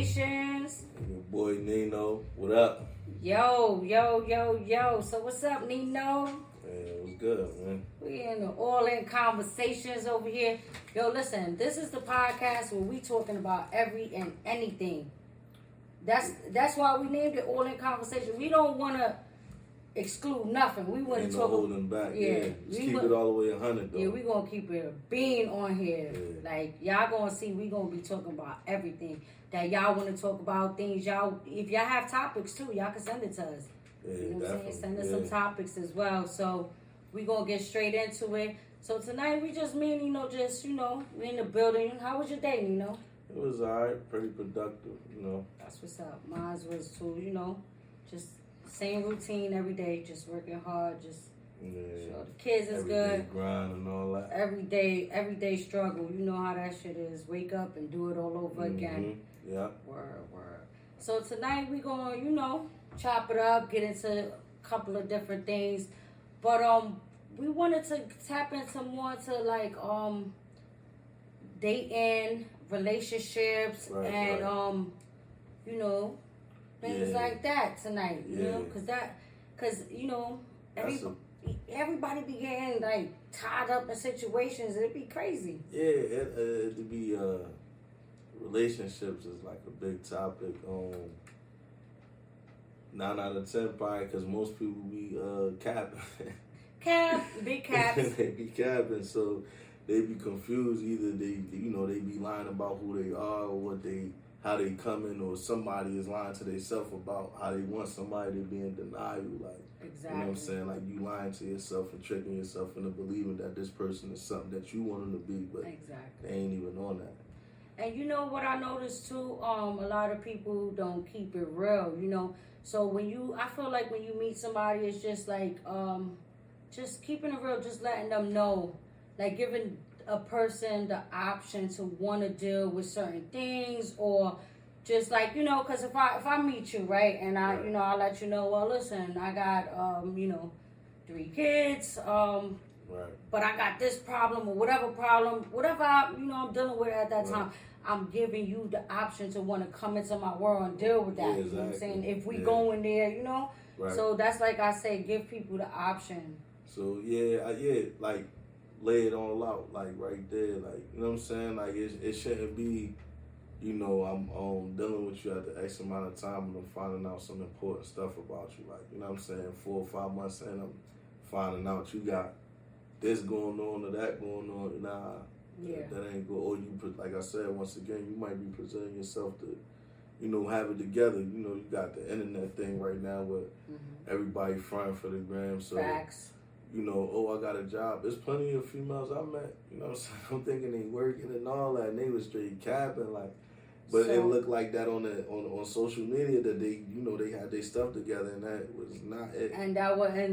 Conversations. Your boy Nino, what up? Yo. So what's up, Nino? Man, what's good, man? We in the all-in conversations over here. Yo, listen, this is the podcast where we talking about every and anything. That's why we named it all-in conversation. We don't want to exclude nothing. We want to talk. Holding back. Yeah. Just keep it all the way 100 though. Yeah, we gonna keep it a bean on here. Yeah. Like y'all gonna see, we gonna be talking about everything that y'all want to talk about. Things y'all, if y'all have topics too, y'all can send it to us. Yeah, you know what I'm saying? Send us some topics as well. So we gonna get straight into it. So tonight we just we in the building. How was your day, Nino? It was alright, pretty productive, That's what's up. Mine was too, just same routine every day, just working hard, just sure the kids is good. Grind and all that. Every day struggle. You know how that shit is. Wake up and do it all over again. Yeah. Word. So tonight we gonna, chop it up, get into a couple of different things. But we wanted to tap into more to like dating, relationships, and things like that tonight. Cause everybody be getting like tied up in situations. It'd be crazy. Yeah, it'd be relationships is like a big topic. 9 out of 10 probably, because most people be capping. Big caps. They be capping, so they be confused. Either they be lying about who they are or how they coming, or somebody is lying to themselves about how they want somebody to be in denial. Like, exactly. You know what I'm saying? Like, you lying to yourself and tricking yourself into believing that this person is something that you want them to be, but they ain't even on that. And you know what I noticed too? A lot of people don't keep it real, So I feel like when you meet somebody, it's just like, just keeping it real, just letting them know, like giving a person the option to want to deal with certain things, or just like, because if I meet you, right, and I'll let you know, well, listen, I got, 3 kids, but I got this problem or whatever I'm dealing with at that time. I'm giving you the option to want to come into my world and deal with that. Yeah, exactly. You know what I'm saying? If we go in there, Right. So that's like I say, give people the option. So like lay it all out, like right there, like, you know what I'm saying? Like it shouldn't be, I'm dealing with you at the X amount of time and I'm finding out some important stuff about you, like, you know what I'm saying? 4 or 5 months in, I'm finding out you got this going on or that going on. Nah. Yeah. That ain't good. Or like I said, once again, you might be presenting yourself to, have it together. You got the internet thing right now where everybody fronting for the gram. So, facts. I got a job. There's plenty of females I met, what I'm saying? I'm thinking they working and all that, and they was straight capping, like, but it looked like that on social media that they, they had their stuff together, and that was not it. And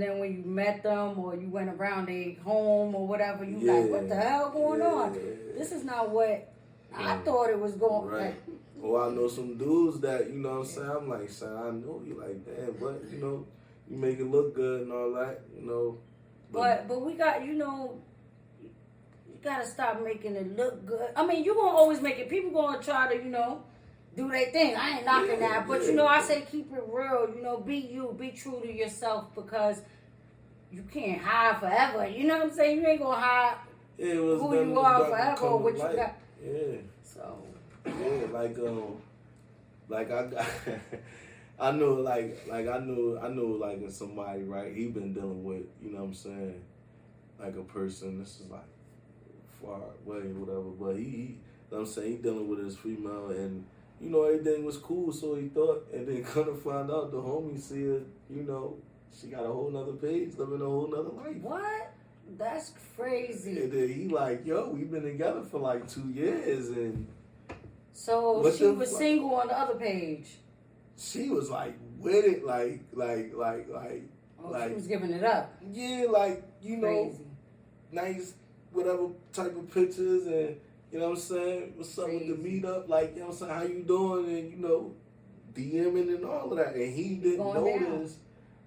then when you met them or you went around their home or whatever, you like, what the hell going on? This is not what I thought it was going. Right. Like, I know some dudes that, what I'm saying, I'm like, son, I know you, like, damn, but you make it look good and all that, But we got, you gotta stop making it look good. I mean, you gonna always make it. People gonna try to, do their thing. I ain't knocking that, but I say keep it real. Be you, be true to yourself, because you can't hide forever. You know what I'm saying? You ain't gonna hide who you are forever or what you got. Yeah. So. Yeah, like I got. I know, I know, like, in somebody, right, he been dealing with, what I'm saying, like a person, this is like far away, whatever, but he I'm saying, he dealing with his female, and, everything was cool, so he thought, and then kind of find out the homie see her, she got a whole nother page, living a whole nother life. What? That's crazy. And then he like, yo, we've been together for like 2 years, and... So she was single on the other page. She was like with it, like, she was giving it up. Yeah, like, Crazy. Nice, whatever type of pictures, and what I'm saying, what's up with the meetup, like, what I'm saying, how you doing, and DMing and all of that, and he didn't notice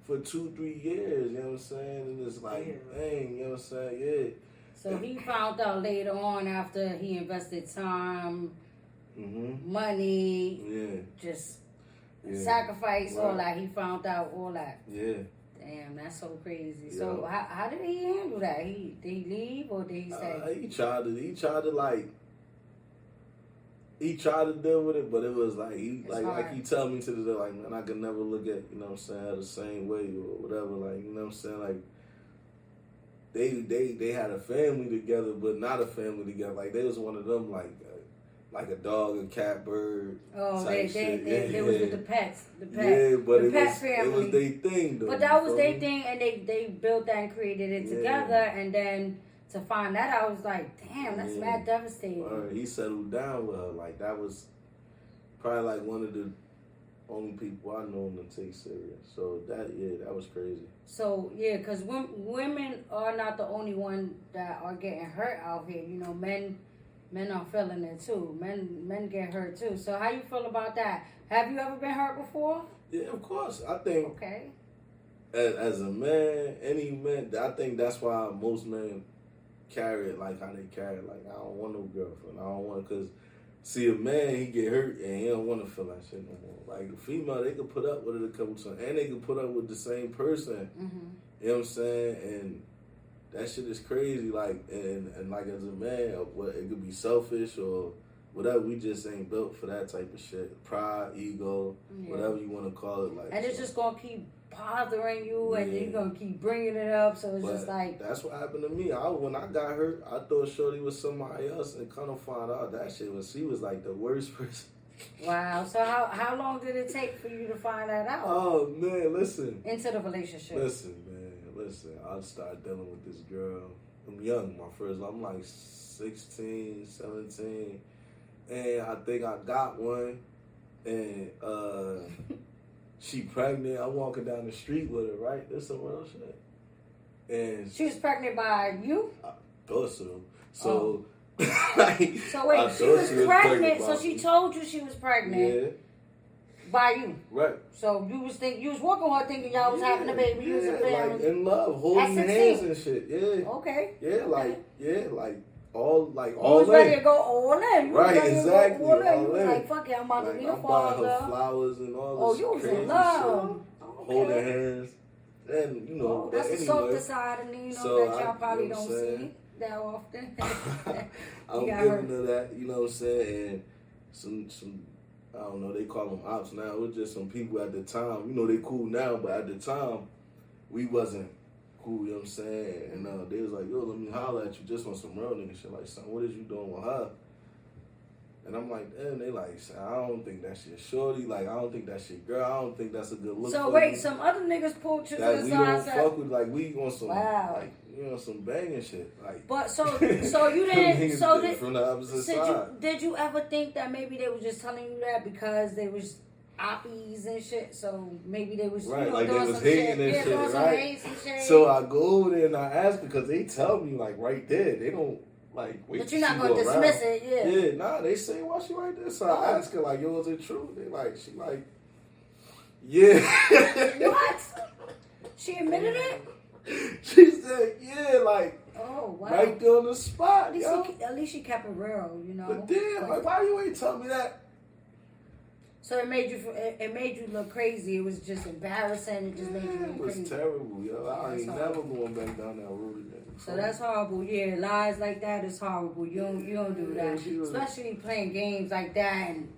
for 2-3 years, what I'm saying, and it's like, dang, what I'm saying, So he found out later on after he invested time money, just sacrifice, all that. He found out all that. Yeah. Damn, that's so crazy. Yeah. So how did he handle that? Did he leave or did he say? He tried to deal with it, but it was like like he tell me to the day, like, man, I could never look at, you know what I'm saying, the same way or whatever, like, you know what I'm saying, like they had a family together, but not a family together. Like they was one of them, like a dog, a cat, bird. Oh, they was with the pets. Yeah, but the it family. was their thing though. But that was their thing, and they built that and created it together, and then to find that, I was like, damn, that's mad devastating. He settled down with her. Like that was probably like one of the only people I know him to take serious. So that was crazy. So because women are not the only one that are getting hurt out here. You know, men are feeling it too. Men get hurt too. So how you feel about that? Have you ever been hurt before? Yeah, of course. I think. Okay. As a man, any man, I think that's why most men carry it like how they carry it. Like, I don't want no girlfriend. I don't want, because see, a man, he get hurt and he don't want to feel that shit no more. Like a female, they could put up with it a couple times, and they could put up with the same person. You know what I'm saying? And that shit is crazy. Like, and like as a man, what it could be selfish or whatever. We just ain't built for that type of shit. Pride, ego, whatever you want to call it. Like, and it's just gonna keep bothering you, and you're gonna keep bringing it up. So it's just like that's what happened to me. When I got hurt, I thought Shorty was somebody else, and kind of found out that she was like the worst person. Wow. So how long did it take for you to find that out? Oh man, listen. Into the relationship. Listen. I started dealing with this girl. I'm young, I'm like 16, 17, and I think I got one, and she pregnant. I'm walking down the street with her, right? There's some real shit. And she was pregnant by you? I thought so. So, wait, she was pregnant, so she told you she was pregnant. Yeah. By you. Right. So you was walking with her thinking y'all was having a baby. You was a family. Like in love, holding hands and shit. Yeah. Okay. All you was ready to go all in. Right, exactly. You was like, fuck it, I'm about to be a father. Her flowers and all this. You was crazy in love. Okay. Holding hands. And, you know, that's the softer side of me, that y'all probably don't see that often. I'm giving her that, you know what I'm saying? And some I don't know, they call them ops now. It was just some people at the time. You know, they cool now, but at the time, we wasn't cool, you know what I'm saying? And they was like, yo, let me holler at you just on some real nigga shit. Like, son, what is you doing with her? And I'm like, damn, they like, I don't think that shit shorty. Like, I don't think that shit girl. I don't think that's a good look. So wait, some other niggas pulled you to the side. We don't fuck with, like, we on some, like, you know, some banging shit. Like, but so you didn't. So from the opposite side. Did you ever think that maybe they was just telling you that because they was oppies and shit? So maybe they was right, you know, like doing they was some hating shit. and shit, doing right? Some shit. So I go over there and I ask because they tell me like right there. They don't like wait. But you're not gonna dismiss it, Yeah, nah. They say why she right there. So I ask her like, yo, is it true? They like she like, yeah. What? She admitted it. She said, yeah, like. Oh, wow. Right there on the spot, at least she kept it real, you know. But damn, like, why you ain't tell me that? So it made you look crazy. It was just embarrassing. It just made you look crazy. It was terrible, yo. I ain't never going back down that road again. So that's horrible. Yeah, lies like that is horrible. You don't do that. Especially playing games like that and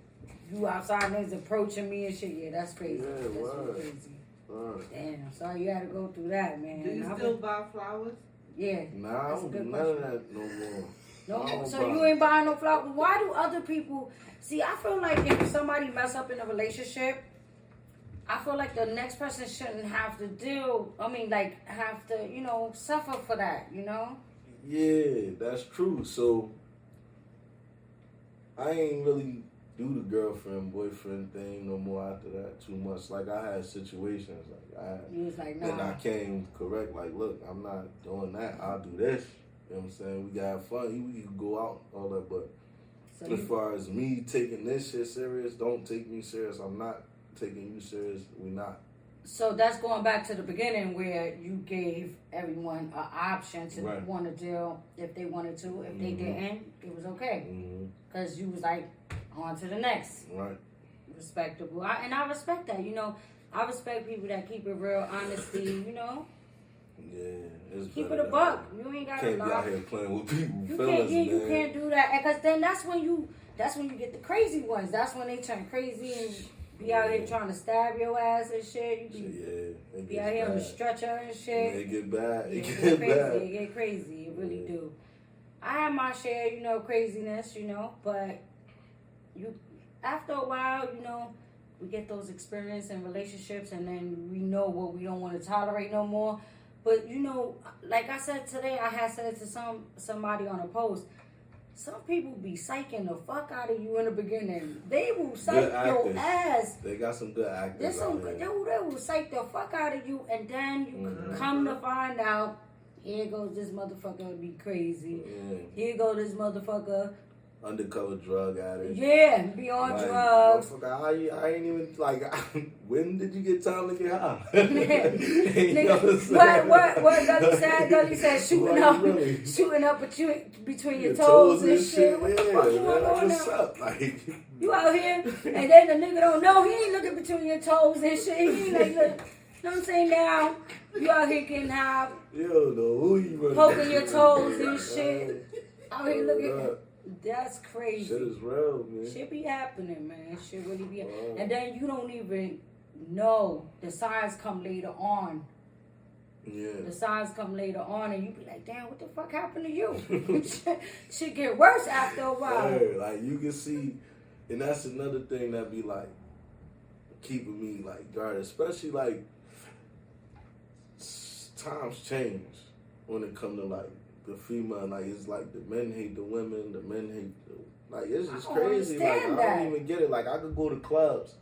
you outside niggas approaching me and shit. Yeah, that's crazy. Yeah, that's really crazy. Damn, sorry you had to go through that, man. Do you still buy flowers? Yeah. Nah, I don't do none of that no more. No, so you ain't buying no flowers. Why do other people... See, I feel like if somebody mess up in a relationship, I feel like the next person shouldn't have to suffer for that, you know? Yeah, that's true. So, I ain't really do the girlfriend, boyfriend thing no more after that too much. Like, I had situations, you was like, nah. And I came correct, like, look, I'm not doing that. I'll do this. You know what I'm saying? We got fun. We can go out, all that, but as far as me taking this shit serious, don't take me serious. I'm not taking you serious. We not. So that's going back to the beginning where you gave everyone an option to want to deal if they wanted to. If they didn't, it was okay. Because you was like, I On to the next. Right. Respectable. I respect that. You know, I respect people that keep it real, honesty. You know. Yeah, it's keep it a buck. You ain't gotta can't lie. be out here playing with people. You can't do that, because then that's when you get the crazy ones. That's when they turn crazy and be out here trying to stab your ass and shit. You be out here on the stretcher and shit. It get bad. It get get crazy. bad. It get crazy. It really do. I have my share, you know, craziness, you know, but after a while, you know, we get those experience in relationships, and then we know what we don't want to tolerate no more. But you know, like I said today, I had said to somebody on a post, some people be psyching the fuck out of you in the beginning. They will psych your ass. They got some good actors. There's some good. They will psych the fuck out of you, and then you come to find out, here goes this motherfucker be crazy. Here goes this motherfucker. Undercover drug addict. Yeah, be on drugs. I ain't even like. When did you get time to get high? What Gully said? Shooting up between your toes and shit. What the fuck you want on like, you out here, and then the nigga don't know. He ain't looking between your toes and shit. He ain't like, look. You know what I'm saying? Now you out here getting high. You don't know who you running. Poking your toes and shit. Out here looking. That's crazy. Shit is real, man. Shit be happening, man. Shit really be happening. And then you don't even know. The signs come later on. Yeah. The signs come later on, and you be like, damn, what the fuck happened to you? Shit get worse after a while. Yeah, like, you can see, and that's another thing that be, like, keeping me, like, guarded. Especially, like, times change when it come to, like, the female, like, it's like the men hate the women, the men hate the, like, it's just crazy. Like, I don't even get it. Like, I could go to clubs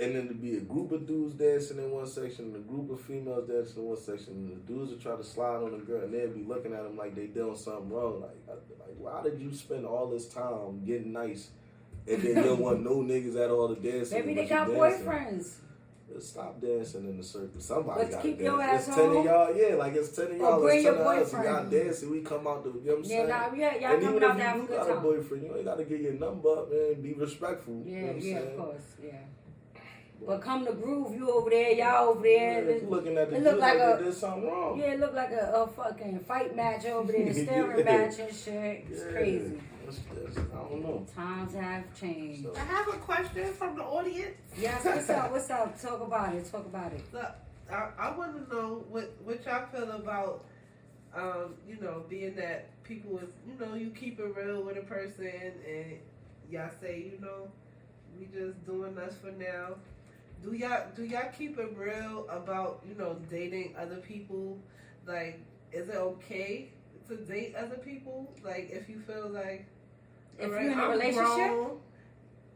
and then to be a group of dudes dancing in one section and a group of females dancing in one section, and the dudes would try to slide on the girl and they'd be looking at them like they doing something wrong. Like, why did you spend all this time getting nice and then you don't want no niggas at all the dancing? Maybe they got boyfriends. Stop dancing in the circle. Somebody got to keep dance. your ass It's 10 home. of y'all. Yeah, like it's 10 of y'all. Bring it's 10 your of us. boyfriend. Y'all dancing. We come out the. You know what I'm saying? Y'all and coming out to have a good time. Even if you got a boyfriend, you ain't got to get your number up, man. Be respectful. Yeah, you know what I'm saying? of course, yeah. But come to groove, you over there, y'all over there. Yeah, looking at the look like they did something wrong. Yeah, it looked like a fucking fight match over there, staring match and shit. It's crazy. I don't know. Times have changed. I have a question from the audience. Yes, what's up? Talk about it. Look, I want to know what y'all feel about, you know, being that people is, you know, you keep it real with a person and y'all say, you know, we just doing us for now. Do y'all keep it real about, you know, dating other people? Like, is it okay to date other people? Like, if you feel like, if you're in a relationship?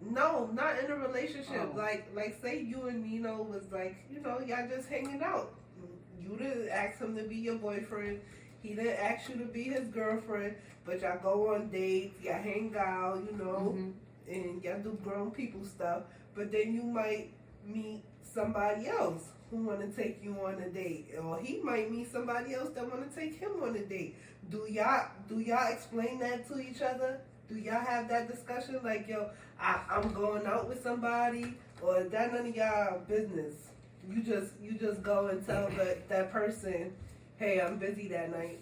No, not in a relationship. Oh. Like say you and Nino was like, you know, y'all just hanging out. You didn't ask him to be your boyfriend. He didn't ask you to be his girlfriend. But y'all go on dates, y'all hang out, you know, and y'all do grown people stuff. But then you might meet somebody else who want to take you on a date, or he might meet somebody else that want to take him on a date. Do y'all explain that to each other? Do y'all have that discussion? Like, yo, I'm going out with somebody, or is that none of y'all business? You just go and tell that person, hey, I'm busy that night.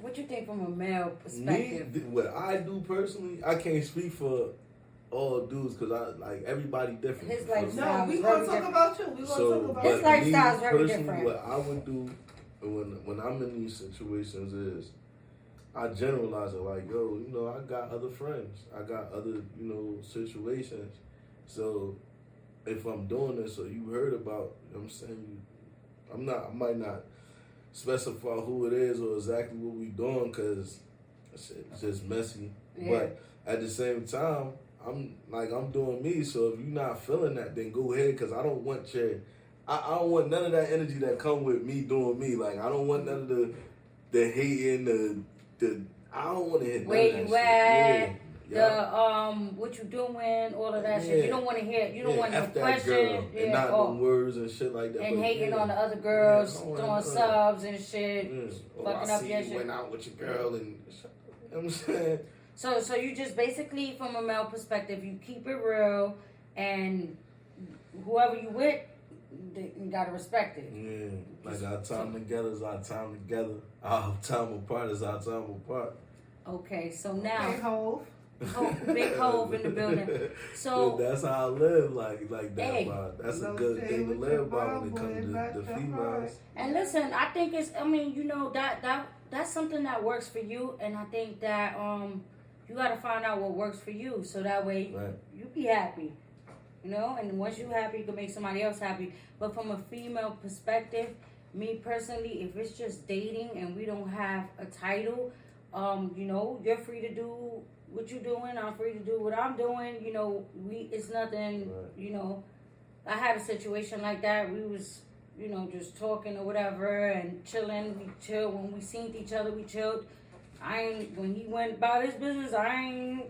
What you think from a male perspective? What I do personally, I can't speak for all dudes because everybody different. His lifestyle. No, we gonna talk about you. We gonna talk about his lifestyle is very personally, different. What I would do when I'm in these situations is I generalize it like, yo, you know, I got other friends. I got other, you know, situations. So if I'm doing this or you heard about, you know what I'm saying, I might not specify who it is or exactly what we doing because it's just messy. Yeah. But at the same time, I'm doing me. So if you're not feeling that, then go ahead because I don't want I don't want none of that energy that come with me doing me. Like I don't want none of the hating, I don't want to hit where none of you that at, shit. Yeah. what you doing, all of that shit. You don't want to hear. You don't want no F that question. girl, and not no words and shit like that. And but hating on the other girls, doing subs and shit, Oh, fucking I up see your you shit. went out with your girl and you know what I'm saying. So you just basically, from a male perspective, you keep it real, and whoever you with, you gotta respect it. Yeah, like our time together is our time together. Our time apart is our time apart. Okay, so now, Hey, Hov. big hove in the building. So that's how I live, like that. Hey. That's a No good shade thing to with live your by mom, when it boy, comes not to the your females. and listen, I think it's. I mean, you know that's something that works for you, and I think that you gotta find out what works for you, so that way Right. you be happy. You know, and once you happy, you can make somebody else happy. But from a female perspective, me personally, if it's just dating and we don't have a title, you know, you're free to do what you're doing. I'm free to do what I'm doing. You know, it's nothing. Right. You know, I had a situation like that. We was, you know, just talking or whatever and chilling. We chilled when we seen each other. We chilled. When he went about his business, I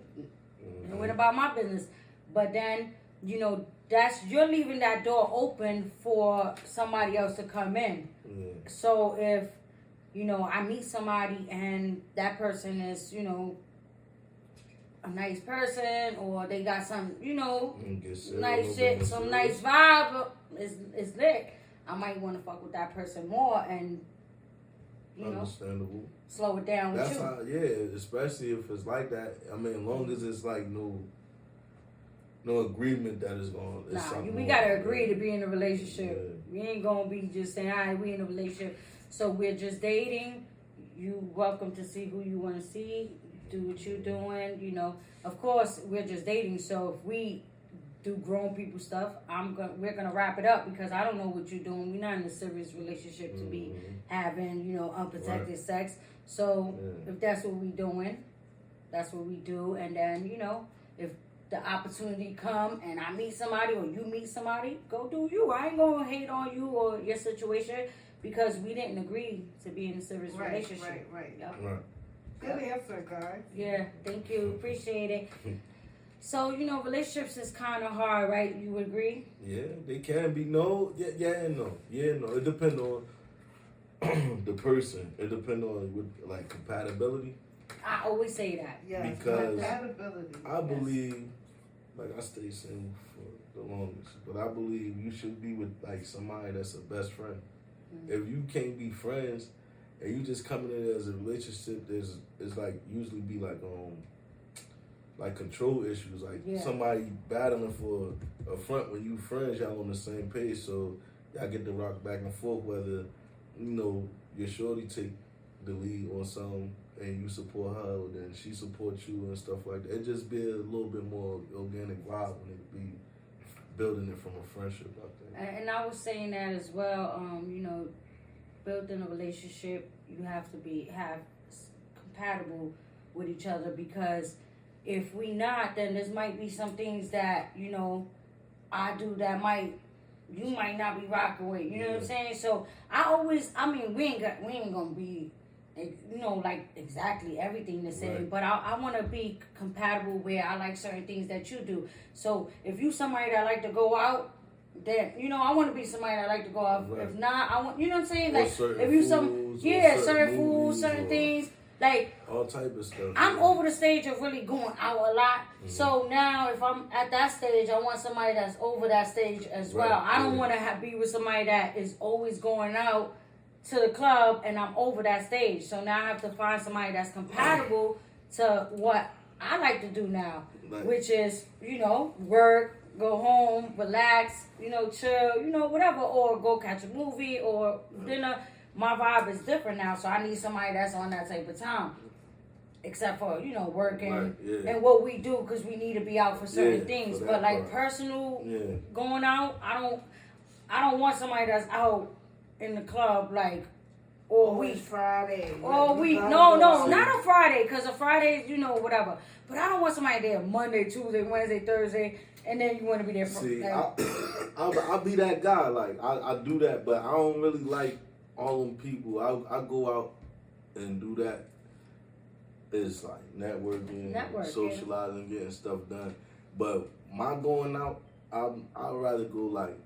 went about my business. But then, you know, you're leaving that door open for somebody else to come in. Yeah. So if, you know, I meet somebody and that person is, you know, a nice person, or they got some, you know, nice shit, some nice vibe, is lit, I might want to fuck with that person more and, you know, understandable. slow it down with That's you. how, yeah, especially if it's like that. I mean, as long as it's like no agreement that is going. We gotta agree to be in a relationship. Yeah. We ain't gonna be just saying, all right, we in a relationship, so we're just dating. You welcome to see who you want to see. Do what you're doing. You know, of course, we're just dating. So if we do grown people stuff, we're gonna wrap it up because I don't know what you're doing. We're not in a serious relationship to be having, you know, unprotected sex. So if that's what we doing, that's what we do. And then, you know, if the opportunity come and I meet somebody or you meet somebody, go do you. I ain't gonna hate on you or your situation because we didn't agree to be in a serious relationship. Right. Yep. Right. Good answer, guys. Yeah, thank you. Appreciate it. So, you know, relationships is kind of hard, right? You would agree? Yeah, they can be. No, yeah and no. Yeah and no. It depends on the person. It depends on like compatibility. I always say that. Yes, Because compatibility. I believe, like I stay single for the longest, but I believe you should be with like somebody that's a best friend. Mm-hmm. If you can't be friends and you just coming in as a relationship, it's like usually be like control issues, like somebody battling for a front when you friends, y'all on the same page, so y'all get to rock back and forth. Whether you know your shorty take the lead on something and you support her, then she supports you and stuff like that. It just be a little bit more organic vibe when it be building it from a friendship, I think. And I was saying that as well. You know, building a relationship, you have to have compatible with each other, because if we not, then there might be some things that, you know, I do that you might not be rocking with. You know what I'm saying? So we ain't gonna be, you know, like exactly everything the same, but I want to be compatible where I like certain things that you do. So if you somebody that like to go out, then, you know, I want to be somebody that like to go out. If not, I want, you know what I'm saying? Like, if you certain foods, certain things, like all type of stuff. I'm over the stage of really going out a lot. Mm-hmm. So now if I'm at that stage, I want somebody that's over that stage as well. I don't want to be with somebody that is always going out to the club and I'm over that stage. So now I have to find somebody that's compatible to what I like to do now, which is, you know, work, go home, relax, you know, chill, you know, whatever, or go catch a movie or dinner. My vibe is different now, so I need somebody that's on that type of time. Except for, you know, working and what we do, because we need to be out for certain things. But like personal going out, I don't want somebody that's out in the club like all week. Friday. All week. No, not a Friday, because a Friday, you know, whatever. But I don't want somebody there Monday, Tuesday, Wednesday, Thursday, and then you want to be there for. See, I'll be that guy. Like I do that, but I don't really like all them people. I go out and do that. It's like networking, socializing, getting stuff done. But my going out, I'd rather go like,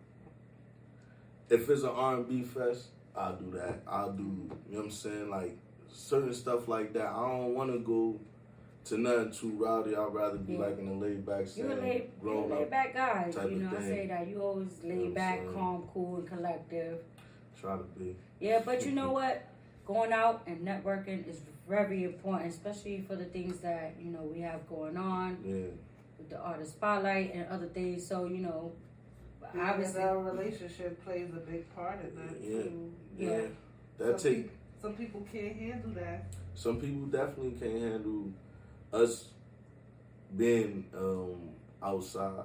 if it's an R&B fest, I'll do that. I'll do, you know what I'm saying, like certain stuff like that. I don't want to go to nothing too rowdy. I'd rather be like in a laid back, you're a laid back guy. You know, I say that. You always laid back, calm, cool, and collective. Try to be. Yeah, but you know what? Going out and networking is very important, especially for the things that, you know, we have going on. Yeah. With the artist spotlight and other things. So, you know, obviously our relationship plays a big part in that too. Yeah. Some people can't handle that. Some people definitely can't handle us being outside,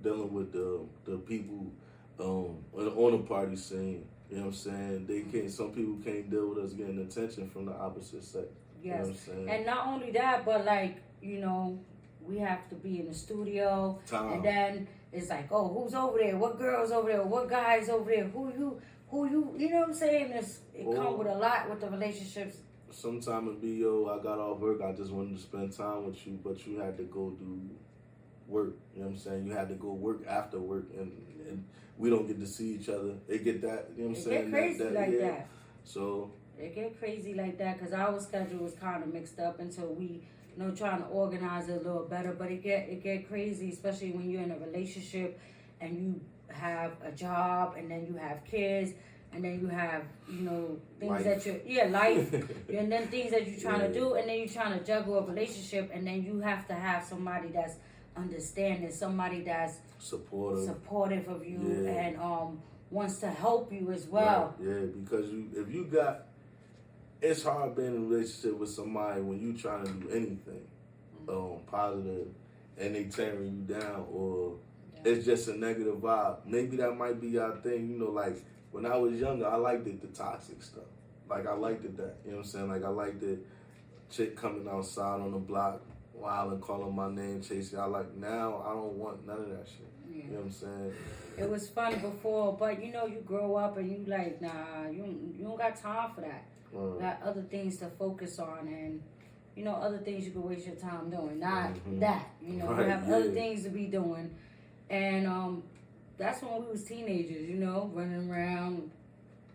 dealing with the people on the party scene. You know what I'm saying? They can't. Some people can't deal with us getting attention from the opposite sex. Yes. You know what I'm saying? And not only that, but like, you know, we have to be in the studio, and then it's like, oh, who's over there? What girl's over there? What guy's over there? Who you know what I'm saying? It comes with a lot with the relationships. Sometimes it be, yo, I got off work, I just wanted to spend time with you, but you had to go do work. You know what I'm saying? You had to go work after work, and we don't get to see each other. It get that, you know what I'm saying? It get crazy that. So it get crazy like that because our schedule was kind of mixed up until we, you know, trying to organize it a little better. But it get crazy, especially when you're in a relationship and you have a job and then you have kids and then you have, you know, things life. Life, and then things that you're trying to do, and then you're trying to juggle a relationship, and then you have to have somebody that's understanding, somebody that's supportive of you, and wants to help you as well. Right. Yeah, because it's hard being in a relationship with somebody when you trying to do anything positive and they tearing you down, or it's just a negative vibe. Maybe that might be your thing, you know, like when I was younger, I liked the toxic stuff. Like I liked that, you know what I'm saying? Like I liked the chick coming outside on the block, wilding, calling my name, chasing. Now I don't want none of that shit. Yeah. You know what I'm saying? It was fun before, but you know, you grow up and you like, nah, you don't got time for that. You got other things to focus on, and you know, other things you can waste your time doing, not that. You know, you have other things to be doing, and that's when we was teenagers. You know, running around,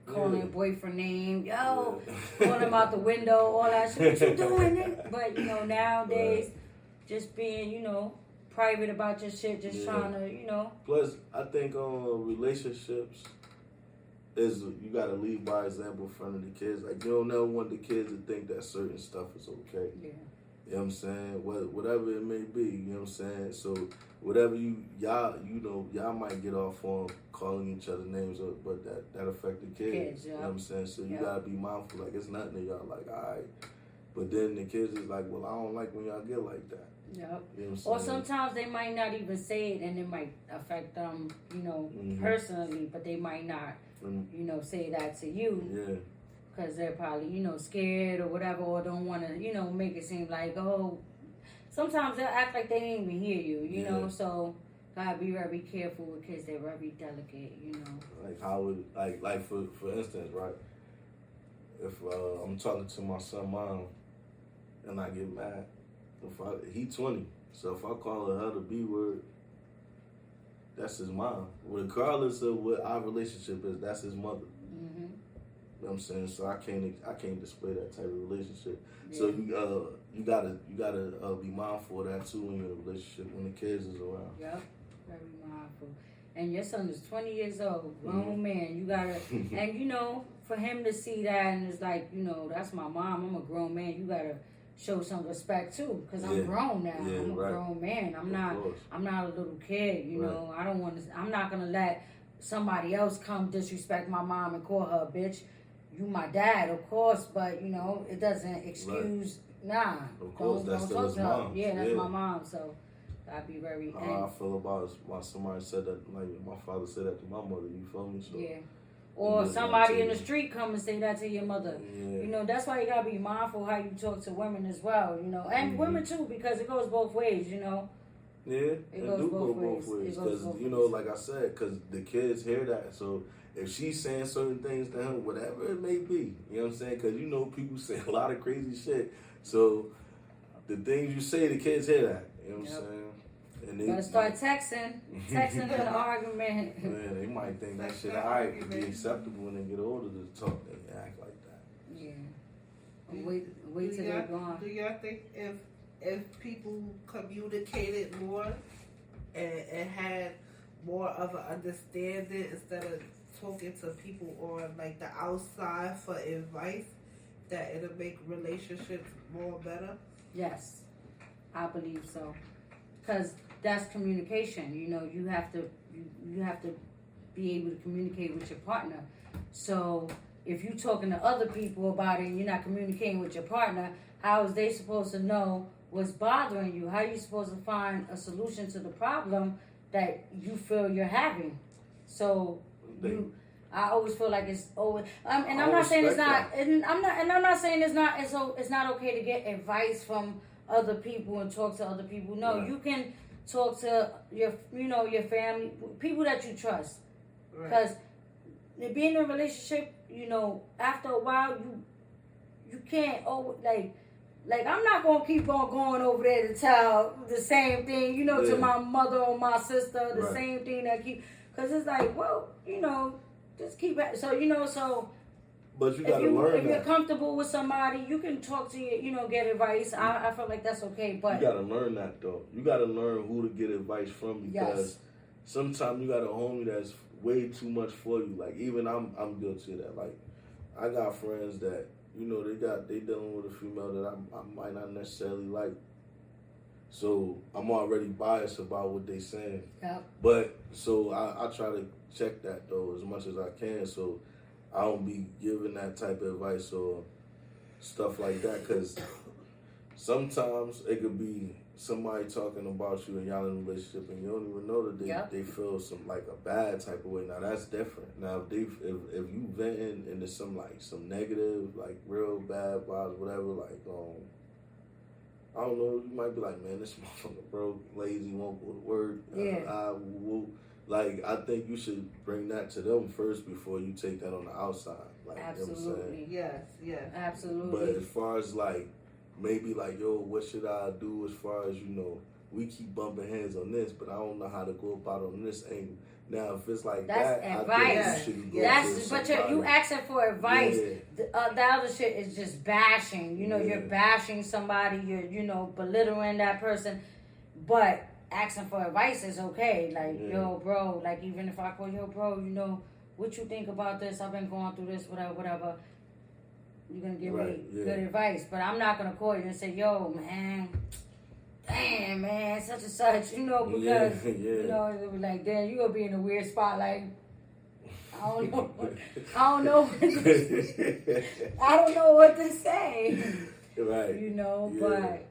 calling a boyfriend name, yo, calling him out the window, all that shit. What you doing? But you know, nowadays, just being, you know, private about your shit, just trying to, you know. Plus, I think relationships is you gotta lead by example in front of the kids. Like you don't never want the kids to think that certain stuff is okay. Yeah. You know what I'm saying? Whatever it may be, you know what I'm saying? So whatever y'all might get off on calling each other names, but that affect the kids. You know what I'm saying? So you gotta be mindful. Like it's nothing to y'all. Like alright, but then the kids is like, well, I don't like when y'all get like that. Yep. You know what I'm saying? Or sometimes they might not even say it, and it might affect them, you know, personally, but they might not, you know, say that to you. Yeah. Because they're probably, you know, scared or whatever, or don't want to, you know, make it seem like, oh, sometimes they'll act like they didn't even hear you, you know, so gotta be very careful with kids. They're very delicate, you know. Like how would, like for instance, right, if I'm talking to my son mom and I get mad, he 20, so if I call her the B word, that's his mom. Regardless of what our relationship is, that's his mother. You know what I'm saying? So I can't display that type of relationship. Yeah. So you gotta be mindful of that too when you're in a relationship, when the kids is around. Yep, very mindful. And your son is 20 years old, grown man. You gotta, and you know, for him to see that and it's like, you know, that's my mom. I'm a grown man. You gotta show some respect too, because I'm grown now. I'm a grown man. I'm not a little kid. You know, I don't want to. I'm not gonna let somebody else come disrespect my mom and call her a bitch. You my dad, of course, but you know it doesn't excuse. Nah, of course, that's still his mom. Yeah, that's my mom. So I'd be very. How I feel about why somebody said that, like my father said that to my mother. You feel me? So, yeah. Or somebody in the street come and say that to your mother. Yeah. You know, that's why you gotta be mindful how you talk to women as well. You know, and women too, because it goes both ways. You know. Yeah, it do go both ways. Because you know, like I said, because the kids hear that, so. If she's saying certain things to him, whatever it may be, you know what I'm saying? Because you know people say a lot of crazy shit. So the things you say, the kids hear that. You know what I'm saying? And they gotta start texting for the argument. Man, they might think that shit alright to be acceptable when they get older to talk and act like that. Yeah. Wait till they're gone. Do y'all think if if people communicated more and had more of an understanding instead of talking to people on like the outside for advice, that it'll make relationships more better? Yes, I believe so. Because that's communication. You know, you have to be able to communicate with your partner. So if you're talking to other people about it and you're not communicating with your partner, how is they supposed to know what's bothering you? How are you supposed to find a solution to the problem that you feel you're having? So I always feel like it's always, and I'm not saying it's not, and I'm not saying it's not okay to get advice from other people and talk to other people. No, right. You can talk to your family, people that you trust, because being in a relationship, after a while, you can't like I'm not gonna keep on going over there to tell the same thing, to my mother or my sister, the same thing because it's like, well, just keep it. So so. But you gotta learn if you're comfortable with somebody, you can talk to get advice. I feel like that's okay, but you gotta learn that though. You gotta learn who to get advice from, because sometimes you got a homie that's way too much for you. Like even I'm guilty of that. Like I got friends that they dealing with a female that I might not necessarily like. So I'm already biased about what they saying. Yep. But so I try to check that though as much as I can. So I don't be giving that type of advice or stuff like that, because sometimes it could be somebody talking about you and y'all in a relationship and you don't even know that they feel some like a bad type of way. Now that's different. Now if you venting into some negative, like real bad vibes, whatever, like I don't know, you might be like, man, this motherfucker broke, lazy, won't go to work. I think you should bring that to them first before you take that on the outside. Like, absolutely. You know what I'm saying? Yes. Absolutely. But as far as maybe yo, what should I do as far as, we keep bumping heads on this, but I don't know how to go about on this angle. Now, if it's like that's that, advice. I think you should go but you asking for advice. Yeah. The other shit is just bashing. You're bashing somebody. You're belittling that person. But asking for advice is okay. Like, yo, bro. Like, even if I call, yo, bro, what you think about this? I've been going through this, whatever. You're gonna give me good advice, but I'm not gonna call you and say, yo, man. Damn, man, such and such, because, like, then you're going to be in a weird spot, like, I don't know what to say. Right. But.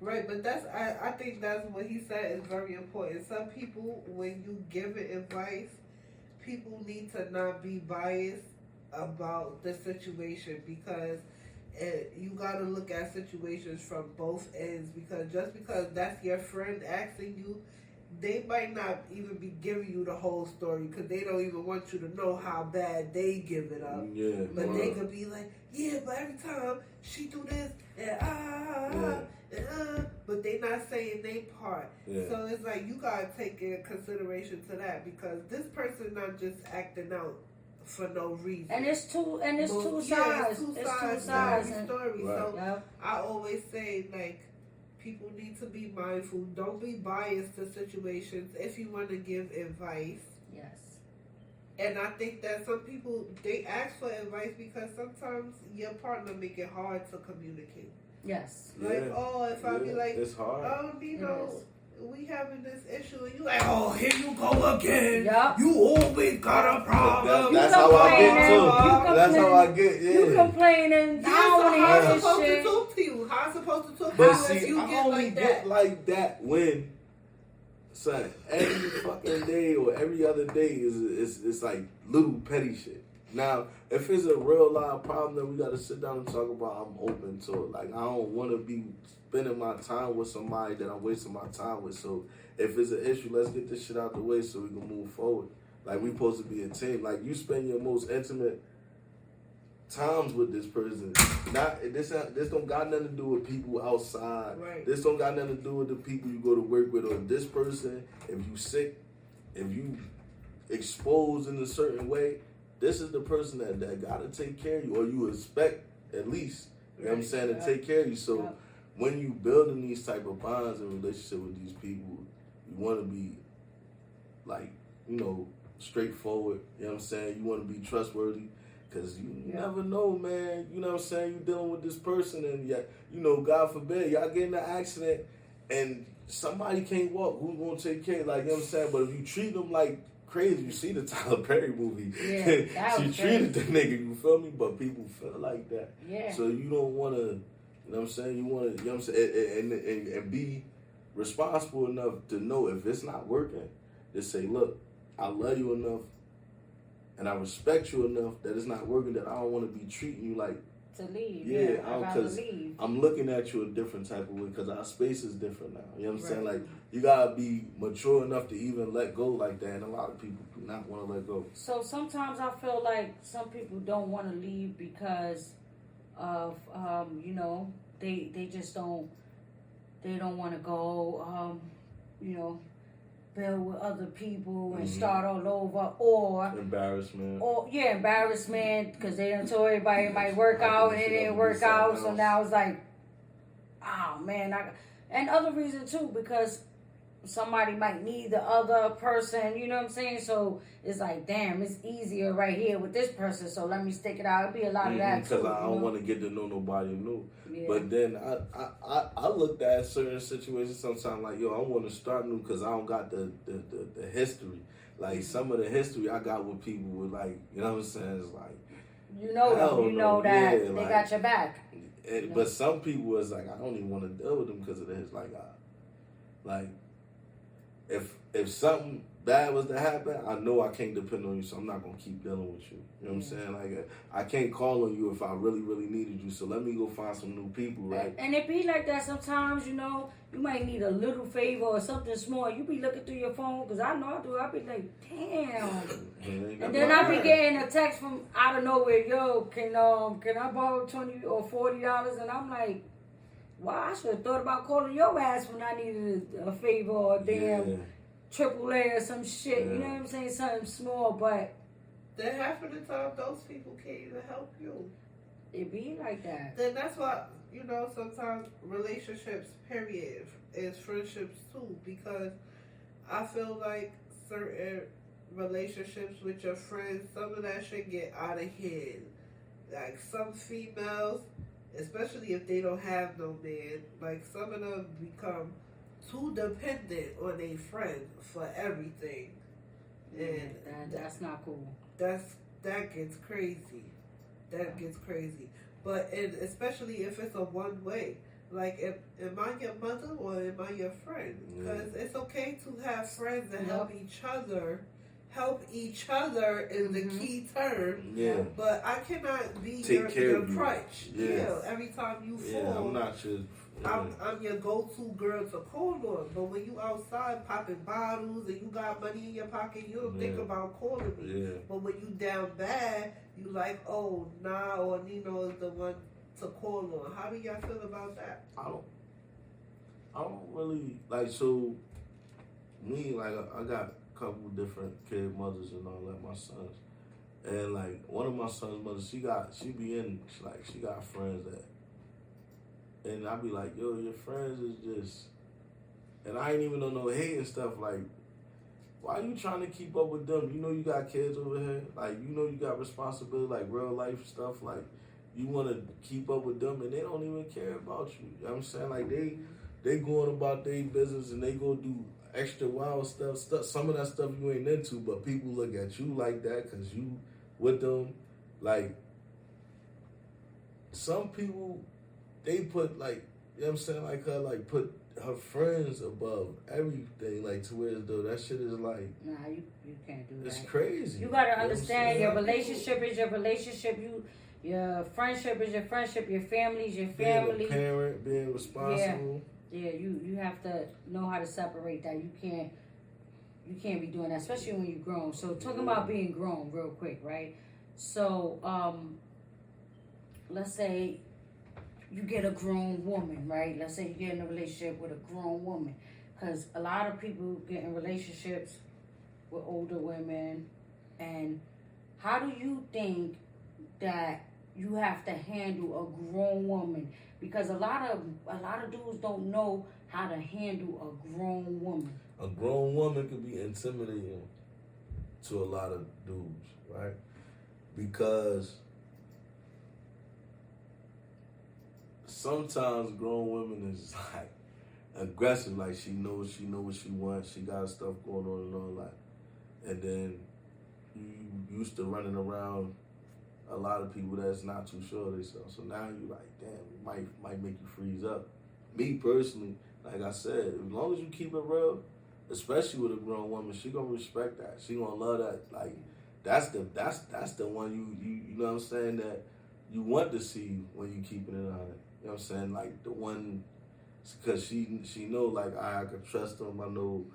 Right, but I think that's what he said is very important. Some people, when you give it advice, people need to not be biased about the situation, because you got to look at situations from both ends, because just because that's your friend asking you, they might not even be giving you the whole story, because they don't even want you to know how bad they give it up. Yeah, but they could be like, yeah, but every time she do this, but they not saying they part. Yeah. So it's like you got to take in consideration to that, because this person not just acting out for no reason. And it's two sides. It's two sides. Story. Right. So I always say, people need to be mindful. Don't be biased to situations if you want to give advice. Yes. And I think that some people, they ask for advice because sometimes your partner make it hard to communicate. Yes. If I be like, it's hard. we having this issue, and you like, oh, here you go again. Yep. You always got a problem. That's how I get too. That's how I get. Yeah. You complaining. Yeah, I don't want to hear this shit. How supposed to talk to you? How supposed to talk But to you? see, You I get only like get that. like that when, son, every fucking day or every other day is like little petty shit. Now, if it's a real live problem that we got to sit down and talk about, I'm open to it. Like, I don't want to be spending my time with somebody that I'm wasting my time with. So, if it's an issue, let's get this shit out the way so we can move forward. Like, we supposed to be a team. Like, you spend your most intimate times with this person. This don't got nothing to do with people outside. Right. This don't got nothing to do with the people you go to work with. Or this person, if you sick, if you exposed in a certain way, this is the person that got to take care of you, or you expect at least, you know what I'm saying, to take care of you. So when you building these type of bonds and relationship with these people, you want to be like, you know, straightforward. You know what I'm saying? You want to be trustworthy. Because you never know, man. You know what I'm saying? You dealing with this person and, you know, God forbid, y'all get in an accident and somebody can't walk. Who's going to take care? Like, you know what I'm saying? But if you treat them like crazy, you see the Tyler Perry movie. Yeah, she treated the nigga, you feel me? But people feel like that. Yeah. So you don't want to, you know what I'm saying? You want to, you know what I'm saying? And be responsible enough to know if it's not working, just say, look, I love you enough and I respect you enough that it's not working, that I don't want to be treating you like to leave. Yeah, I'd rather leave. I'm looking at you a different type of way because our space is different now. You know what I'm saying? Right. Like, you gotta be mature enough to even let go like that, and a lot of people do not want to let go. So sometimes I feel like some people don't want to leave because of you know, they just don't want to go you know, build with other people and start all over, or embarrassment, because they done told everybody it might work out and it didn't work out, so now it's like, oh man, and other reason too, because somebody might need the other person, you know what I'm saying? So it's like, damn, it's easier right here with this person, so let me stick it out. It'd be a lot of that too. Because I don't want to get to know nobody new. Yeah. But then I looked at certain situations sometimes like, yo, I want to start new because I don't got the history. Like, some of the history I got with people with, like, you know what I'm saying? It's like, you know that they like, got your back. But some people was like, I don't even want to deal with them because of this. Like, if something bad was to happen, I know I can't depend on you, so I'm not gonna keep dealing with you. You know what I'm saying? Like, I can't call on you if I really, really needed you. So let me go find some new people, right? And it be like that sometimes. You know, you might need a little favor or something small. You be looking through your phone, because I know I do. I be like, damn. And then I be getting a text from out of nowhere. Yo, can I borrow $20 or $40? And I'm like, wow, I should have thought about calling your ass when I needed a favor or a damn AAA or some shit. You know what I'm saying? Something small, but then half of the time those people can't even help you. It be like that. Then that's why, you know, sometimes relationships, period, is friendships too, because I feel like certain relationships with your friends, some of that shit get out of hand. Like, some females, especially if they don't have no man, like, some of them become too dependent on their friends for everything. And that's not cool. That gets crazy. That gets crazy. But especially if it's a one way. Like, am I your mother or am I your friend? Because it's okay to have friends that help each other. Help each other is the key term. Yeah. But I cannot be your crutch. Yeah. Every time you fall. Yeah, I'm not your... I'm your go-to girl to call on. But when you outside popping bottles and you got money in your pocket, you don't think about calling me. Yeah. But when you down bad, you like, oh, nah, or Nino is the one to call on. How do y'all feel about that? I don't really, like, so, me, like, I got a couple different kid mothers and all that, my sons. And, like, one of my son's mothers, she got friends that, and I be like, yo, your friends is just, and I ain't even no hate and stuff. Like, why you trying to keep up with them? You know you got kids over here. Like, you know you got responsibility, like real life stuff. Like, you want to keep up with them and they don't even care about you. You know what I'm saying? Like, they going about their business and they go do extra wild stuff. Some of that stuff you ain't into, but people look at you like that because you with them. Like, some people, they put, like, you know what I'm saying, like, her, like, put her friends above everything, like, to where as though that shit is like, nah, you can't do that. It's crazy. You gotta understand, your relationship is your relationship. Your friendship is your friendship. Your family is your family. Being a parent, being responsible. Yeah, you have to know how to separate that. You can't be doing that, especially when you're grown. So talking about being grown real quick, right? So let's say you get a grown woman, right? Let's say you get in a relationship with a grown woman. Because a lot of people get in relationships with older women. And how do you think that you have to handle a grown woman, because a lot of dudes don't know how to handle a grown woman. A grown woman can be intimidating to a lot of dudes, right? Because sometimes grown women is like aggressive, like she knows what she wants, she got stuff going on and all that. And then you used to running around a lot of people that's not too sure of themselves. So now you like, damn, it might make you freeze up. Me personally, like I said, as long as you keep it real, especially with a grown woman, she gonna respect that. She gonna love that. Like that's the one you know what I'm saying, that you want to see when you keeping it on it. You know what I'm saying? Like the one, because she know like I can trust them. I know.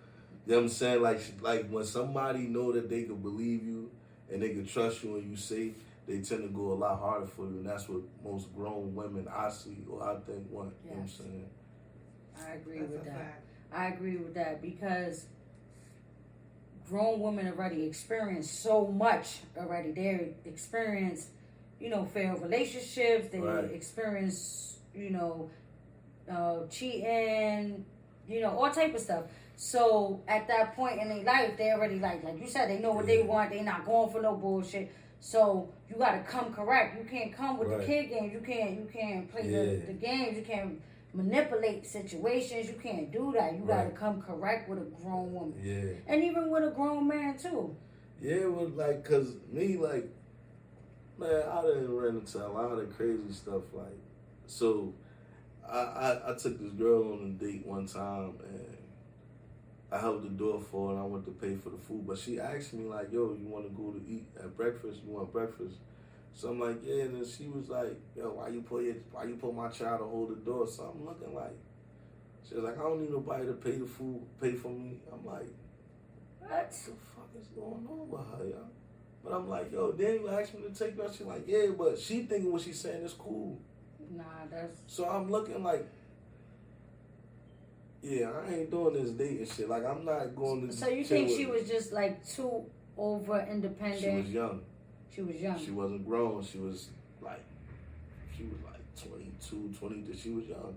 You know what I'm saying? Like when somebody know that they can believe you and they can trust you and you safe, they tend to go a lot harder for you, and that's what most grown women I see or I think want. Yes. You know what I'm saying? I agree with that. I agree with that, because grown women already experience so much already. They experience, failed relationships. They experience, cheating, all type of stuff. So at that point in their life, they already like you said, they know what they want. They not going for no bullshit. So you gotta come correct. You can't come with the kid games. You can't play the games. You can't manipulate situations. You can't do that. You gotta come correct with a grown woman. Yeah. And even with a grown man too. Yeah, well, like, cause me, like, man, I done ran into a lot of crazy stuff. Like, so I took this girl on a date one time, and I held the door for her, and I went to pay for the food. But she asked me, like, yo, you want to go to eat at breakfast? You want breakfast? So I'm like, yeah. And then she was like, yo, why you put my child to hold the door? So I'm looking like, she was like, I don't need nobody to pay the food, pay for me. I'm like, what the fuck is going on with her, y'all? But I'm like, yo, then you asked me to take her. She's like, yeah, but she thinking what she's saying is cool. Nah, that's... So I'm looking like, yeah, I ain't doing this dating shit. Like, I'm not going to... So you think she was just, like, too over-independent? She was young. She was young. She wasn't grown. She was like 22, 23. She was young.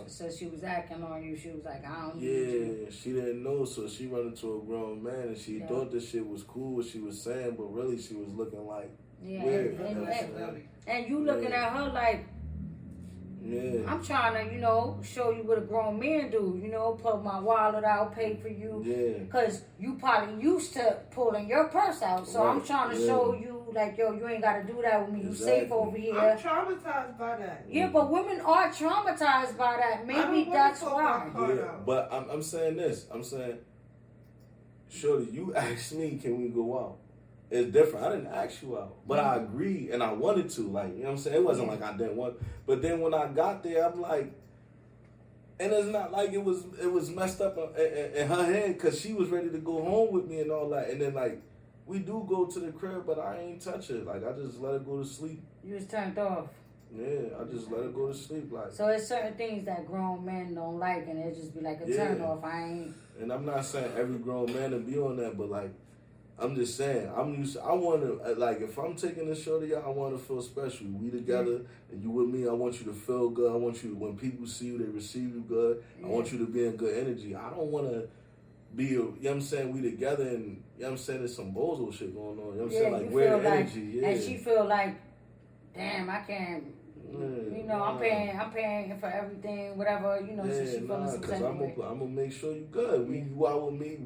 So she was acting on you. She was like, I don't need you. Yeah, she didn't know, so she run into a grown man, and she thought this shit was cool, what she was saying, but really she was looking like weird. And you looking at her like, I'm trying to, show you what a grown man do. Pull my wallet out, pay for you. Yeah. Because you probably used to pulling your purse out. So I'm trying to show you, like, yo, you ain't got to do that with me. You safe over here. I'm traumatized by that. Yeah, but women are traumatized by that. Maybe that's why. Yeah, but I'm saying this. I'm saying, shorty, you asked me, can we go out? It's different. I didn't ask you out, but I agreed and I wanted to. Like, you know what I'm saying? It wasn't like I didn't want. But then when I got there, I'm like, and it's not like it was messed up in her head, because she was ready to go home with me and all that. And then like we do go to the crib, but I ain't touch her. Like, I just let her go to sleep. You was turned off. Yeah, I just let her go to sleep. Like, so it's certain things that grown men don't like, and it just be like a turn off. I ain't. And I'm not saying every grown man to be on that, but like, I'm just saying, I want to, like, if I'm taking this show to y'all, I want to feel special. We together, and you with me, I want you to feel good. I want you to, when people see you, they receive you good. I want you to be in good energy. I don't want to be, you know what I'm saying, we together, and, you know what I'm saying, there's some bozo shit going on. You know what I'm saying, like, weird energy. And she feel like, damn, I can't, I'm paying for everything, whatever, so she feeling some because I'm going to make sure you good. You out with me.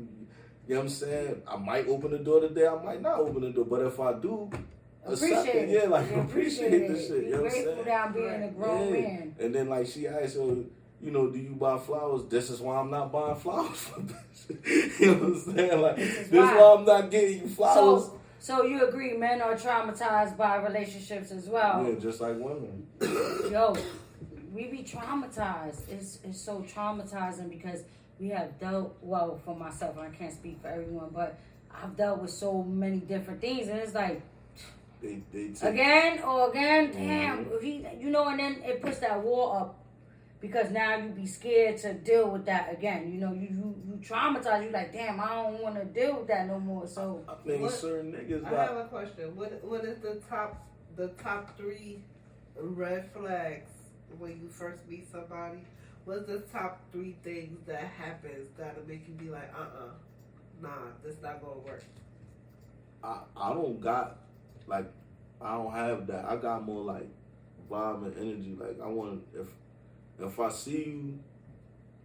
You know what I'm saying? I might open the door today, I might not open the door. But if I do, appreciate it. Yeah, like, appreciate this shit. You know what I'm saying? Grateful down being a grown man. And then, like, she asked, do you buy flowers? This is why I'm not buying flowers for this. You know what I'm saying? Like, this is why I'm not getting you flowers. So you agree men are traumatized by relationships as well? Yeah, just like women. Yo, we be traumatized. It's so traumatizing, because we have dealt, well, for myself, I can't speak for everyone, but I've dealt with so many different things, and it's like, they again, damn, and then it puts that wall up, because now you be scared to deal with that again. You know, you traumatized. You like, damn, I don't want to deal with that no more. So I think certain niggas I have a question. What is the top 3 red flags when you first meet somebody? What's the top 3 things that happens that'll make you be like, nah, this not gonna work? I don't got, like, I don't have that. I got more like vibe and energy. Like, I want, if I see you,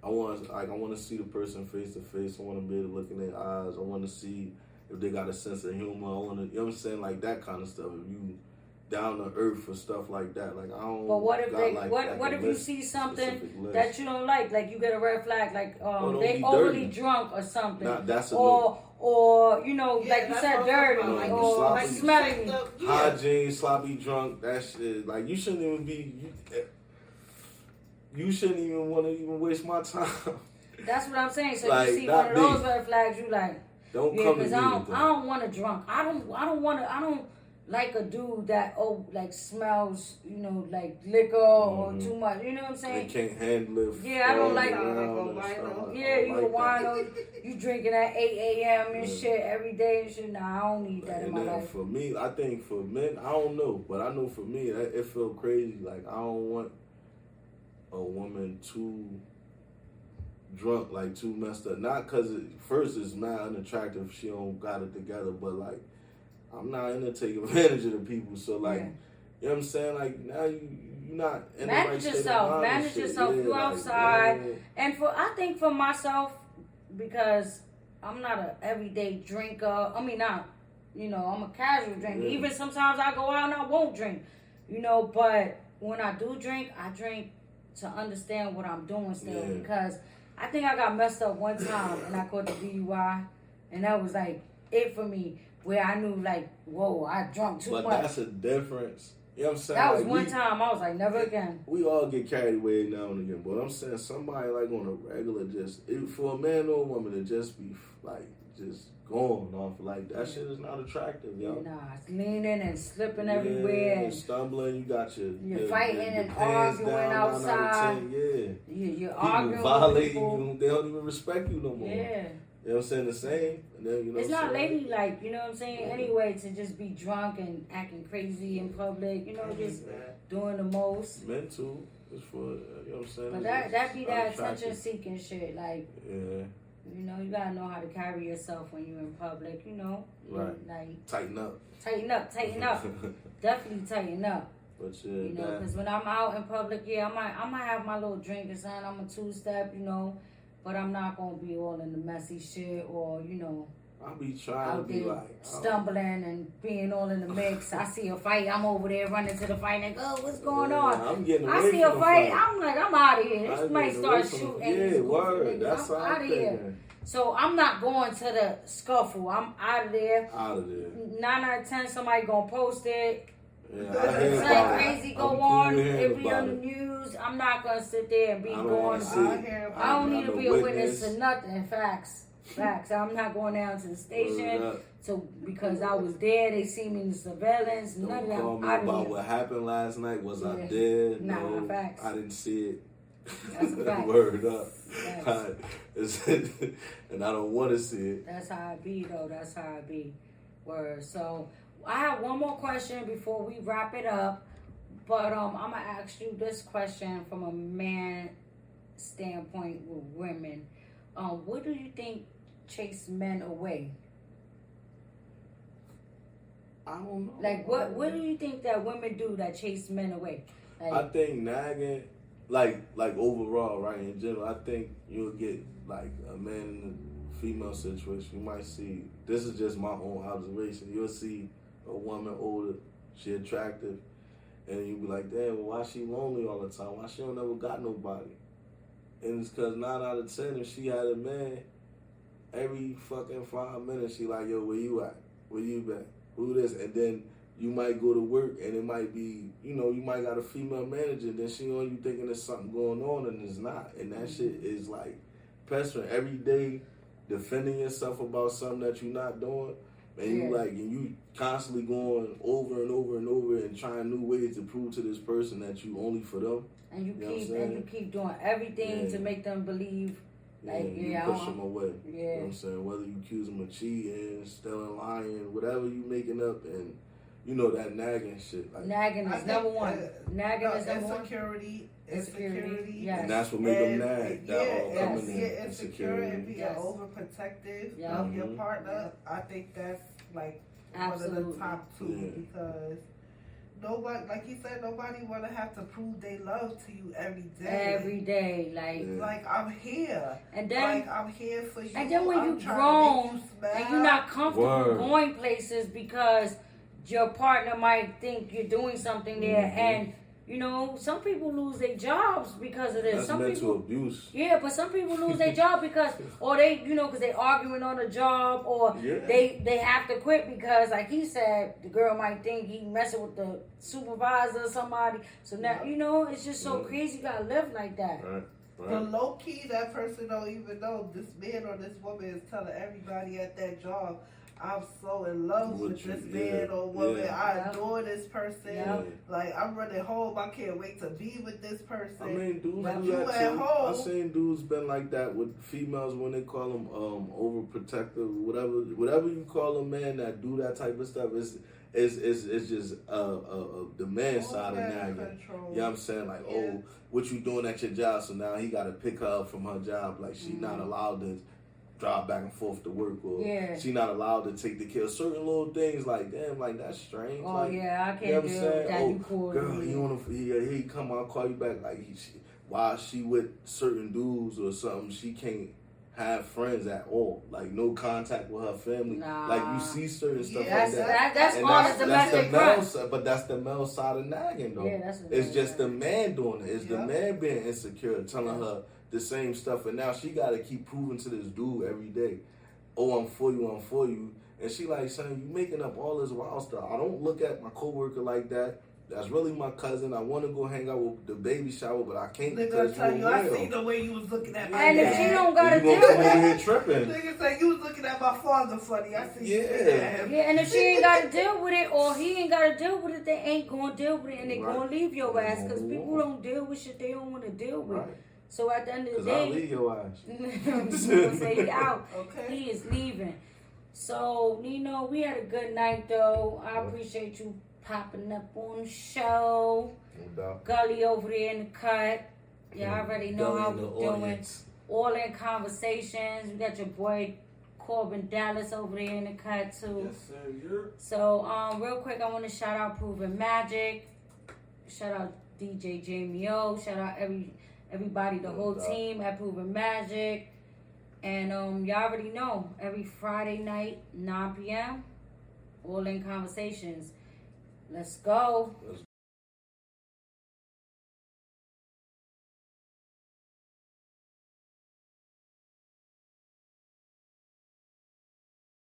I want to see the person face to face. I want to be able to look in their eyes. I want to see if they got a sense of humor. I want to, you know what I'm saying, like that kind of stuff. If you down to earth for stuff like that, like I don't. But what if got, they? like, What if you see something that you don't like you get a red flag, like they overly drunk or something, nah, that's a or you know, like you said, dirty like or sloppy, smelly, hygiene, sloppy drunk. That shit, like you shouldn't even be. You shouldn't even want to even waste my time. That's what I'm saying. So like, you see one of those red flags, you like, don't yeah, come to because me. I don't want to drunk. I don't like a dude that like smells, you know, like liquor or too much. You know what I'm saying? They can't handle it. Yeah, I don't like. Yeah, you a wino. You drinking at 8 a.m. and shit every day and shit. Nah, I don't need that in my life. For me, I think for men, I don't know, but I know for me, it feel crazy. Like I don't want a woman too drunk, like too messed up. Not because first it's mad unattractive if she don't got it together, but like I'm not in to take advantage of the people. So like, you know what I'm saying? Like now you're not in the right state of mind. Manage yourself. You outside, and I think for myself, because I'm not an everyday drinker. I mean, not, you know, I'm a casual drinker. Yeah. Even sometimes I go out and I won't drink, you know. But when I do drink, I drink to understand what I'm doing still, because I think I got messed up one time and I caught the DUI, and that was like it for me, where I knew like, whoa, I drunk too much. But that's a difference. You know what I'm saying? That was like one time. I was like, never again. We all get carried away now and again, but I'm saying somebody like on a regular, for a man or a woman to just be like just going off like that shit is not attractive, yo. Nah, it's leaning and slipping everywhere and stumbling. You got your fighting and arguing outside. You're arguing. People violate you. They don't even respect you no more. Yeah. You know what I'm saying? The same. And then, you know, it's not ladylike, you know what I'm saying? Anyway, to just be drunk and acting crazy in public, you know, just doing the most. Mental is for, you know what I'm saying? But that be that attention seeking shit. Like, yeah. You know, you gotta know how to carry yourself when you're in public, you know. Right. Like, tighten up. Tighten up. Definitely tighten up. But yeah, you know, because when I'm out in public, I might have my little drink or something. I'm a 2-step, you know. But I'm not gonna be all in the messy shit or, you know, I'll be trying to be like stumbling and being all in the mix. I see a fight, I'm over there running to the fight and go, what's going on? I'm getting away I see from a fight, the I'm like, I'm out of here. This might start shooting. Yeah, word. That's I'm out of here. So I'm not going to the scuffle. I'm out of there. 9 out of 10, somebody gonna post it. Yeah, something crazy go on. It be on the news. I'm not gonna sit there and be going. I don't need to be a witness to nothing. Facts. I'm not going down to the station because I was there. They see me in the surveillance. Don't none of that. call me about what happened last night. Was I there? No, facts. I didn't see it. That's a fact. Word up. And I don't want to see it. That's how it be, though. That's how it be. Word. So I have one more question before we wrap it up. But I'm gonna ask you this question from a man standpoint with women. What do you think chase men away? I don't know. Like what do you think that women do that chase men away? Like, I think nagging, like overall, right, in general, I think you'll get like a man in a female situation. You might see, this is just my own observation, you'll see a woman older, she attractive, and you be like, damn, well, why she lonely all the time? Why she don't never got nobody? And it's because 9 out of 10, if she had a man, every fucking 5 minutes, she like, yo, where you at? Where you been? Who this? And then you might go to work, and it might be, you know, you might got a female manager, then she on you thinking there's something going on, and it's not. And that shit is like pestering. Every day, defending yourself about something that you're not doing, And you constantly going over and over and over and trying new ways to prove to this person that you only for them. And you keep doing everything to make them believe. Like, you push them away. Yeah. You know what I'm saying? Whether you accuse them of cheating, stealing, lying, whatever you making up, and you know that nagging shit. Like, nagging is number one. Nagging is number one. Insecurity. Yes. And that's what make them nag. That all coming in. Insecure and being overprotective of your partner. I think that's like Absolutely. one of the top two because nobody, like you said, nobody want to have to prove they love to you every day. Every day, like I'm here, and then like I'm here for you. And then when I'm you grown and you're not comfortable going places because your partner might think you're doing something there, and you know some people lose their jobs because of this. That's some mental people, abuse. Yeah, but some people lose their job because, or they, because they arguing on a job, or they have to quit because, like he said, the girl might think he messing with the supervisor or somebody. So now, it's just so crazy. You gotta live like that. Right. But low key, that person don't even know this man or this woman is telling everybody at that job, I'm so in love with this man or woman. I adore this person. Like, I'm running home. I can't wait to be with this person. I mean, dudes do but that too. I've seen dudes been like that with females when they call them overprotective, whatever you call a man that do that type of stuff. It's just the man side of nagging. You know what I'm saying? Like, what you doing at your job? So now he got to pick her up from her job. Like, she not allowed to drive back and forth to work, or she not allowed to take the kids. Certain little things, like, damn, like, that's strange. Oh, like, I can't do that. You cool. Girl, he come, I'll call you back. Like, while she with certain dudes or something, she can't have friends at all. Like, no contact with her family. Nah. Like, you see certain stuff like that. That's all the domestic violence. But that's the male side of nagging, though. Yeah, it's just the man doing it. It's the man being insecure, telling her the same stuff, and now she got to keep proving to this dude every day, I'm for you, and she like, son, you making up all this wild stuff. I don't look at my coworker like that. That's really my cousin. I want to go hang out with the baby shower, but I can't because I see the way you was looking at my and dad. if she don't got to deal with it, tripping. Nigga say you was looking at my father funny. I see. Yeah, and if she ain't got to deal with it, or he ain't got to deal with it, they ain't gonna deal with it, and they gonna leave your ass because people don't deal with shit they don't want to deal with. Right. So at the end of the day, I'll leave your ass. gonna say he out. Okay. He is leaving. So, Nino, we had a good night though. I appreciate you popping up on the show. No doubt. Gully over there in the cut. Yeah, I already know how we're doing. All in conversations. We got your boy Corbin Dallas over there in the cut too. Yes, sir. So, real quick, I want to shout out Proven Magic. Shout out DJ Jamie O. Shout out everybody, the whole team at Proven Magic. And y'all already know, every Friday night, 9 p.m., All in Conversations. Let's go.